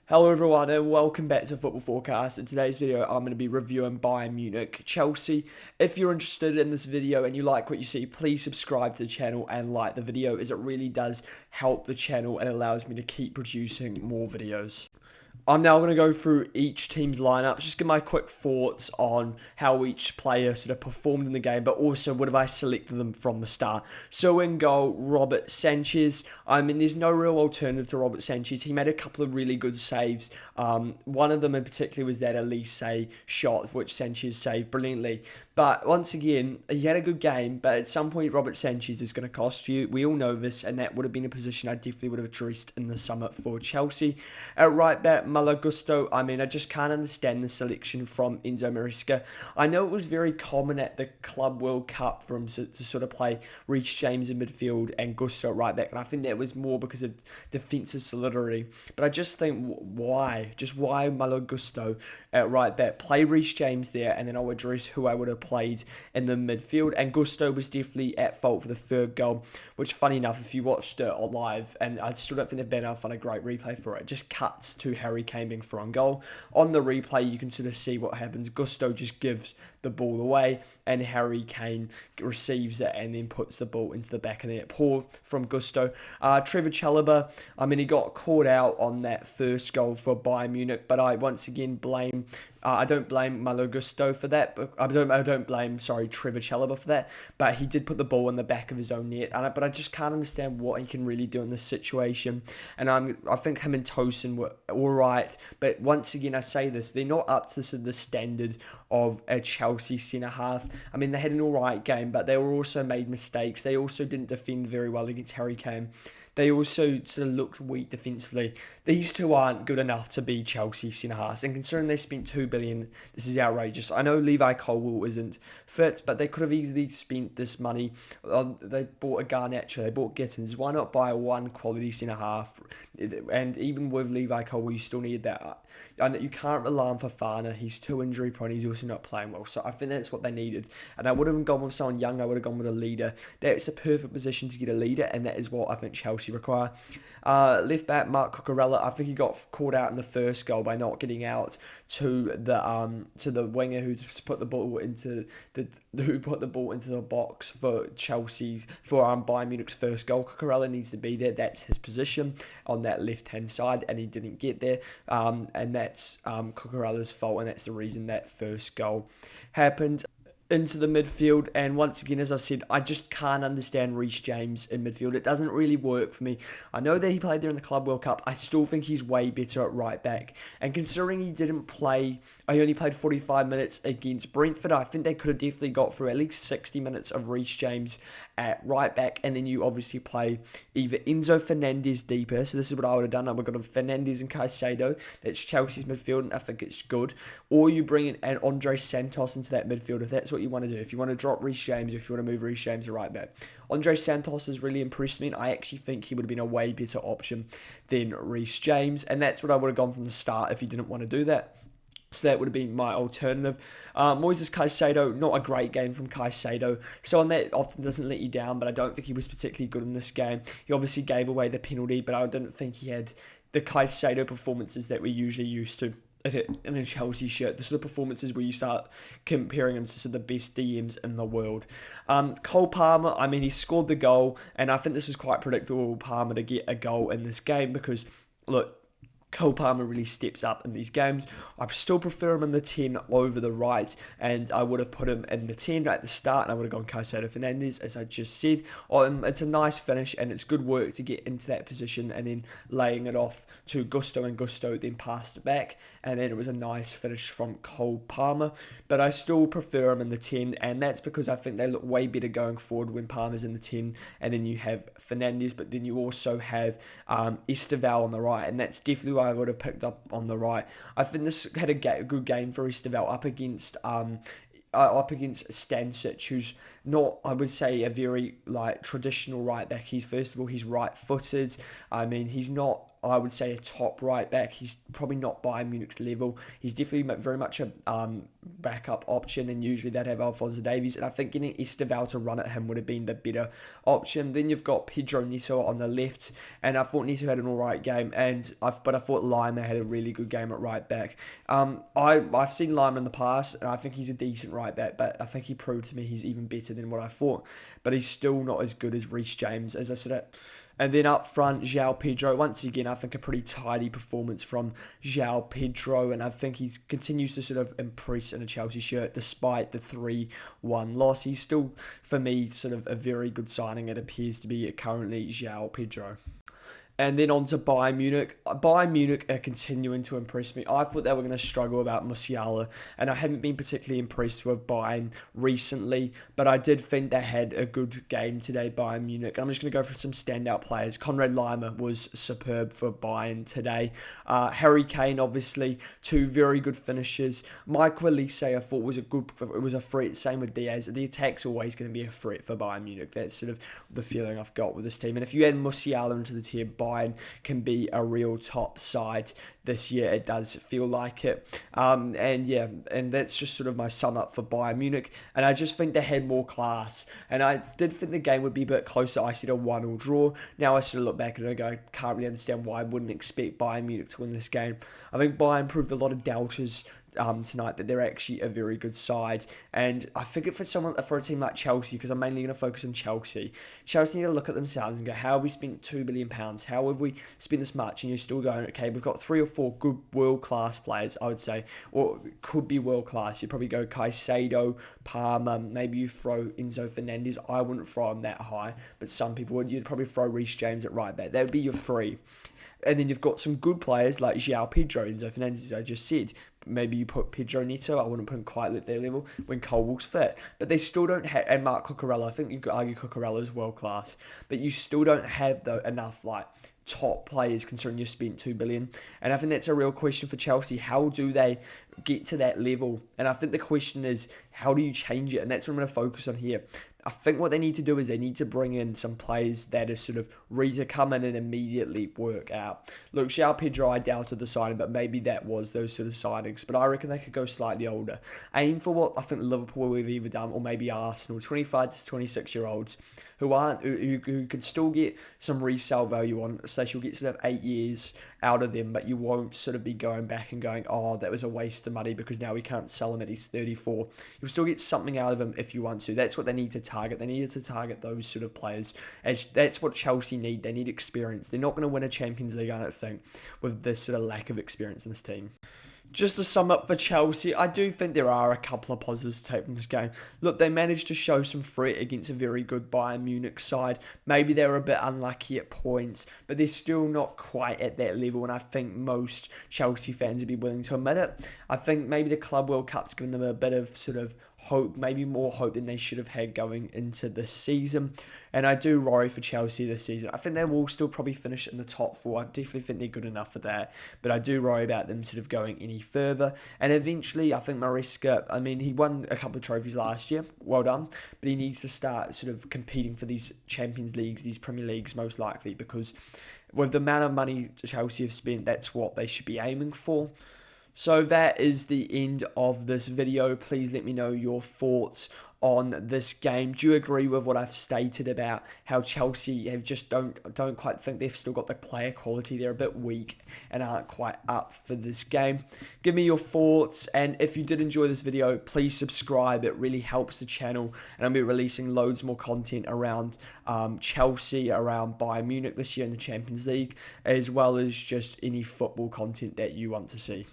Hello everyone and welcome back to Football Forecast. In today's video I'm going to be reviewing Bayern Munich, Chelsea. If you're interested in this video and you like what you see, please subscribe to the channel and like the video as it really does help the channel and allows me to keep producing more videos. I'm now going to go through each team's lineup, just give my quick thoughts on how each player sort of performed in the game, but also what have I selected them from the start. So in goal, Robert Sanchez. I mean, there's no real alternative to Robert Sanchez. He made a couple of really good saves. One of them in particular was that Olise shot, which Sanchez saved brilliantly. But once again, he had a good game, but at some point Robert Sanchez is going to cost you. We all know this, and that would have been a position I definitely would have addressed in the summer for Chelsea. At right back, Malo Gusto. I mean, I just can't understand the selection from Enzo Maresca. I know it was very common at the Club World Cup for him to sort of play Reece James in midfield and Gusto at right back, and I think that was more because of defensive solidity. But I just think, why? Just why Malo Gusto at right back? Play Reece James there, and then I'll address who I would have played in the midfield. And Gusto was definitely at fault for the third goal, which, funny enough, if you watched it live, and I stood up in the banner, I found a great replay for it, just cuts to Harry Kane being thrown goal. On the replay, you can sort of see what happens. Gusto just gives the ball away, and Harry Kane receives it and then puts the ball into the back of the net. Poor from Gusto. Trevor Chalobah, I mean, he got caught out on that first goal for Bayern Munich, but I once again blame I don't blame Malo Gusto for that, but I don't blame Trevor Chalobah for that. But he did put the ball in the back of his own net, but I just can't understand what he can really do in this situation. And I think him and Tosin were all right, but once again I say this, they're not up to the standard of a Chelsea centre half. I mean, they had an all right game, but they were also made mistakes. They also didn't defend very well against Harry Kane. They also sort of looked weak defensively. These two aren't good enough to be Chelsea centre halves, and considering they spent $2 billion, this is outrageous. I know Levi Colwill isn't fit, but they could have easily spent this money. They bought a Garnacho, they bought Gittins. Why not buy one quality centre half? And even with Levi Colwill, you still need that. And you can't rely on Fofana. He's too injury prone. He's also not playing well. So I think that's what they needed. And I would have gone with someone young. I would have gone with a leader. That's a perfect position to get a leader, and that is what I think Chelsea require. Left back Marc Cucurella. I think he got caught out in the first goal by not getting out to the winger who put the ball into the box for Bayern Munich's first goal. Cucurella needs to be there. That's his position on that left hand side, and he didn't get there. And that's Cucurella's fault, and that's the reason that first goal happened. Into the midfield, and once again, as I've said, I just can't understand Reece James in midfield. It doesn't really work for me. I know that he played there in the Club World Cup. I still think he's way better at right back, and considering he only played 45 minutes against Brentford, I think they could have definitely got through at least 60 minutes of Reece James at right back, and then you obviously play either Enzo Fernandez deeper, so this is what I would have done. I would have got Fernandez and Caicedo. That's Chelsea's midfield, and I think it's good. Or you bring in an Andre Santos into that midfield if that's what you want to do. If you want to drop Reece James, if you want to move Reece James to right back. Andre Santos has really impressed me, and I actually think he would have been a way better option than Reece James, and that's what I would have gone from the start if you didn't want to do that. So that would have been my alternative. Moises Caicedo, not a great game from Caicedo. Someone that often doesn't let you down, but I don't think he was particularly good in this game. He obviously gave away the penalty, but I didn't think he had the Caicedo performances that we're usually used to in a Chelsea shirt. This is the performances where you start comparing him to sort of the best DMs in the world. Cole Palmer, I mean, he scored the goal, and I think this was quite predictable, Palmer to get a goal in this game because, look, Cole Palmer really steps up in these games. I still prefer him in the 10 over the right, and I would have put him in the 10 at the start, and I would have gone Caicedo Fernandez, as I just said. It's a nice finish, and it's good work to get into that position, and then laying it off to Gusto, and Gusto then passed it back, and then it was a nice finish from Cole Palmer. But I still prefer him in the 10, and that's because I think they look way better going forward when Palmer's in the 10, and then you have Fernandez, but then you also have Esteval on the right, and that's definitely what I would have picked up on the right. I think this had a good game for Esteval up against Stanisic, who's not, I would say, a very like traditional right back. He's first of all, he's right-footed. I mean, he's not, I would say, a top right back. He's probably not Bayern Munich's level. He's definitely very much a backup option, and usually they'd have Alphonso Davies. And I think getting Esteval to run at him would have been the better option. Then you've got Pedro Neto on the left, and I thought Neto had an alright game, but I thought Lima had a really good game at right back. I've seen Lima in the past, and I think he's a decent right back, but I think he proved to me he's even better than what I thought. But he's still not as good as Reece James, as I sort of. And then up front, João Pedro. Once again, I think a pretty tidy performance from João Pedro. And I think he continues to sort of impress in a Chelsea shirt despite the 3-1 loss. He's still, for me, sort of a very good signing. It appears to be currently João Pedro. And then on to Bayern Munich. Bayern Munich are continuing to impress me. I thought they were going to struggle about Musiala, and I haven't been particularly impressed with Bayern recently, but I did think they had a good game today, Bayern Munich. I'm just going to go for some standout players. Konrad Laimer was superb for Bayern today. Harry Kane, obviously, two very good finishes. Micheal Olise, I thought was a threat. Same with Diaz. The attack's always going to be a threat for Bayern Munich. That's sort of the feeling I've got with this team. And if you add Musiala into the team, Bayern can be a real top side this year. It does feel like it. And that's just sort of my sum up for Bayern Munich. And I just think they had more class. And I did think the game would be a bit closer. I said a 1-1 draw. Now I sort of look back and I go, I can't really understand why I wouldn't expect Bayern Munich to win this game. I think Bayern proved a lot of doubters tonight that they're actually a very good side. And I think for a team like Chelsea, because I'm mainly going to focus on Chelsea need to look at themselves and go, how have we spent £2 billion? How have we spent this much? And you're still going, okay, we've got 3 or 4 good world-class players, I would say, or could be world-class. You'd probably go Caicedo, Palmer, maybe you throw Enzo Fernandez. I wouldn't throw him that high, but some people would. You'd probably throw Reece James at right back. That would be your 3. And then you've got some good players like João Pedro, Enzo Fernandez, as I just said. Maybe you put Pedro Neto. I wouldn't put him quite at their level when Cole Walker's fit. But they still don't have... And Marc Cucurella. I think you could argue Cucurella is world class. But you still don't have enough top players considering you spent $2 billion. And I think that's a real question for Chelsea. How do they get to that level? And I think the question is, how do you change it? And that's what I'm going to focus on here. I think what they need to do is they need to bring in some players that are sort of ready to come in and immediately work out. Look, João Pedro, I doubted the signing, but maybe that was those sort of signings. But I reckon they could go slightly older. Aim for what I think Liverpool have either done, or maybe Arsenal, 25 to 26-year-olds who can still get some resale value on. So you'll get sort of 8 years out of them, but you won't sort of be going back and going, oh, that was a waste of money because now we can't sell him at he's 34. You'll still get something out of him if you want to. That's what they need to target. They needed to target those sort of players. As that's what Chelsea need. They need experience. They're not going to win a Champions League, I don't think, with this sort of lack of experience in this team. Just to sum up for Chelsea, I do think there are a couple of positives to take from this game. Look, they managed to show some threat against a very good Bayern Munich side. Maybe they were a bit unlucky at points, but they're still not quite at that level, and I think most Chelsea fans would be willing to admit it. I think maybe the Club World Cup's given them a bit of sort of hope, maybe more hope than they should have had going into this season. And I do worry for Chelsea this season. I think they will still probably finish in the top 4. I definitely think they're good enough for that. But I do worry about them sort of going any further. And eventually, I think Maresca, I mean, he won a couple of trophies last year. Well done. But he needs to start sort of competing for these Champions Leagues, these Premier Leagues most likely. Because with the amount of money Chelsea have spent, that's what they should be aiming for. So that is the end of this video. Please let me know your thoughts on this game. Do you agree with what I've stated about how Chelsea have just don't quite think they've still got the player quality? They're a bit weak and aren't quite up for this game. Give me your thoughts, and if you did enjoy this video, please subscribe. It really helps the channel, and I'll be releasing loads more content around Chelsea, around Bayern Munich this year in the Champions League, as well as just any football content that you want to see.